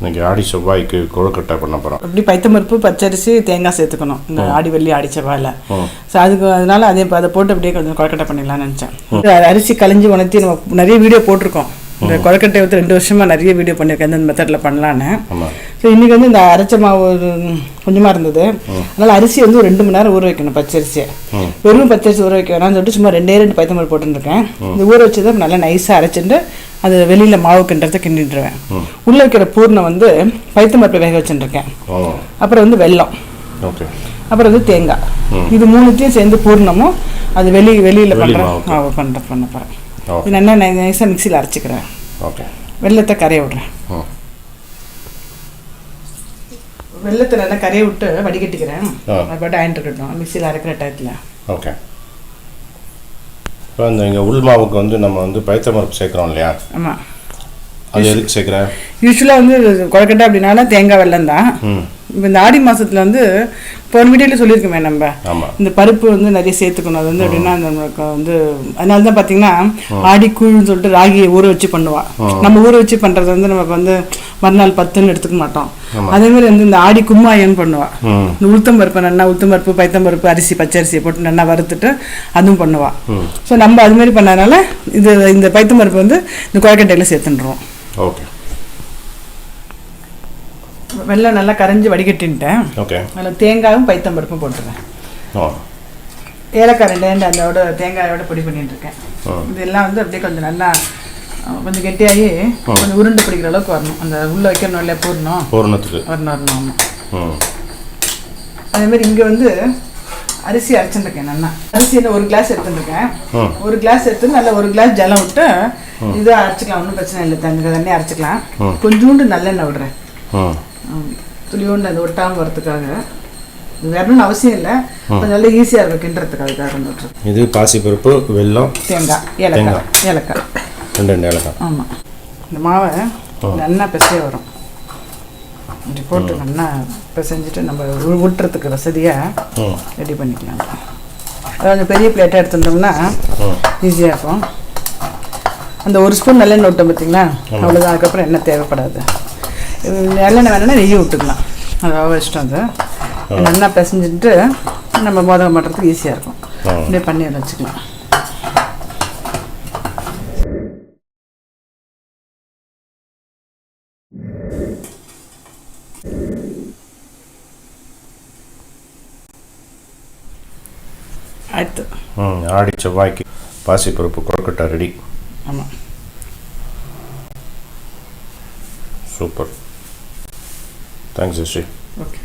இன்னைக்கு ஆடி செவ்வாய்க்கு கொழுக்கட்டை பண்ண போகிறோம். அப்படி பைத்தம்பருப்பு பச்சரிசி தேங்காய் சேர்த்துக்கணும் இந்த ஆடி வெள்ளி ஆடி செவ்வாயில். ஸோ அதனால அதை போட்டு அப்படியே கொஞ்சம் கொழுக்கட்டை பண்ணிடலாம்னு நினச்சேன். அரிசி களைஞ்சி உணர்த்தி நம்ம நிறைய வீடியோ போட்டிருக்கோம். இந்த கொழுக்கட்டை வந்து 2 வருஷமாக நிறைய வீடியோ பண்ணியிருக்கேன் இந்த மெத்தடில் பண்ணலான்னு. ஸோ இன்றைக்கி வந்து இந்த அரைச்ச மாவு கொஞ்சமாக இருந்தது. அதனால் அரிசி வந்து ஒரு 2 மணி நேரம் ஊற வைக்கணும். பச்சரிசியை வெறும் பச்சரிசி ஊற வைக்க வேணாம்னு சொல்லிட்டு சும்மா 2 பைத்தம்பருப்பு போட்டுருக்கேன். இந்த ஊற வச்சு தான் நல்லா நைஸாக அரைச்சிட்டு அது வெளியில் மாவு கிண்டுறதை கிண்டிட்டுருவேன். உள்ளே வைக்கிற பூர்ணம் வந்து பைத்தம்பருப்பை வேக வச்சுட்டுருக்கேன். அப்புறம் வந்து வெல்லம், அப்புறம் வந்து தேங்காய், இது 3த்தையும் சேர்ந்து பூர்ணமும் அது வெளியில் பண்ண போகிறேன். இது நல்லா நைஸாக மிக்சியில் அரைச்சிக்கிறேன். வெல்லத்தை கரைய விட்றேன். வெல்லத்தை நல்லா கரைய விட்டு வடிகட்டிக்கிறேன். அது பாட்டு ஆயிட்டு இருக்கட்டும் மிக்சியில் அரைக்கிற டயத்தில். ஓகே. இப்போ இங்கே உள் மாவுக்கு வந்து நம்ம வந்து பைத்தம்பருப்பு சேர்க்குறோம் இல்லையா? ஆமாம். அது எதுக்கு சேர்க்குறேன்? யூஸ்வலாக வந்து கொழுக்கட்டை அப்படின்னா தேங்காய் வெல்லம் தான். இப்போ இந்த ஆடி மாதத்தில் வந்து போன வீடியோவில் சொல்லியிருக்கோமே நம்ம இந்த பருப்பு வந்து நிறைய சேர்த்துக்கணும். அது வந்து எப்படின்னா நம்மளுக்கு வந்து அதனால தான் பார்த்தீங்கன்னா ஆடி கூழ்னு சொல்லிட்டு ராகியை ஊற வச்சு பண்ணுவாள். நம்ம ஊற வச்சு பண்ணுறது வந்து நமக்கு வந்து மறுநாள் 10ன்னு எடுத்துக்க மாட்டோம். அதேமாதிரி வந்து இந்த ஆடி கும்மாயன்னு பண்ணுவாள். இந்த உளுத்தம்பருப்பு நல்லா உளுத்தம்பருப்பு பைத்தம்பருப்பு அரிசி பச்சரிசியை போட்டு நல்லா வறுத்துட்டு அதுவும் பண்ணுவாள். ஸோ நம்ம அதுமாரி பண்ணதுனால இந்த பைத்தம்பருப்பு வந்து இந்த கொழுக்கட்டையில் சேர்த்துன்றோம். ஓகே. வெல்லம் நல்லா கரைஞ்சி வடிகட்டின்ட்டேன். அதில் தேங்காயும் பைத்தம்பருப்பும் போட்டுருவேன். ஏலக்காய் 2 அதோட தேங்காயோட பொடி பண்ணிட்டுருக்கேன். இதெல்லாம் வந்து அப்படியே கொஞ்சம் நல்லா கொஞ்சம் கெட்டியாகி கொஞ்சம் உருண்டை பிடிக்கிற அளவுக்கு வரணும். அந்த உள்ளே வைக்கணும் இல்லையா பூர்ணத்துக்கு வரணும். ஆமாம். அதேமாதிரி இங்கே வந்து அரிசி அரைச்சுருக்கேன். நல்லா அரிசியில் 1 கிளாஸ் எடுத்துருக்கேன். 1 கிளாஸ் எடுத்து நல்லா 1 கிளாஸ் ஜலம் விட்டு இதை அரைச்சிக்கலாம். ஒன்றும் பிரச்சனை இல்லை. தண்ணி அரைச்சிக்கலாம். கொஞ்சோண்டு நல்லெண்ணெய் விடுறேன். துளியோண்டு அது ஒட்டாமல் வரதுக்காக. இது வரணும்னு அவசியம் இல்லை. கொஞ்சம் நல்லா ஈஸியாக இருக்கும் கிண்டுறதுக்காக கொஞ்சம். இது பாசிப்பருப்பு வெல்லம் தேங்காய் ஏலக்காய் 2 ஏலக்காய். ஆமாம். இந்த மாவை நல்லா பிசைய வரும். இப்படி போட்டு நல்லா பிசைஞ்சிட்டு நம்ம ஊட்டுறதுக்கு வசதியாக ரெடி பண்ணிக்கலாம். அது கொஞ்சம் பெரிய பிளேட்டாக எடுத்துட்டோம்னா ஈஸியாக இருக்கும். அந்த 1 ஸ்பூன் நல்லெண்ணெய் விட்டோம் பார்த்தீங்களா, அவ்வளோதான். அதுக்கப்புறம் எண்ணெய் தேவைப்படாது. நல்லெண்ணெய் வேணும்னா நெய்யை விட்டுக்கலாம். அது அவ்வளோ இஷ்டம். அது நல்லா பிசைஞ்சிட்டு நம்ம மோதகம் பண்ணுறதுக்கு ஈஸியாக இருக்கும். இப்படியே பண்ணி வச்சுக்கலாம். அடுத்து ஆடி செவ்வாய்க்கு பாசிப்பருப்பு கொழுக்கட்டை ரெடி. ஆமாம். சூப்பர். தேங்க்ஸ் ஜெஸ்ரீ. ஓகே.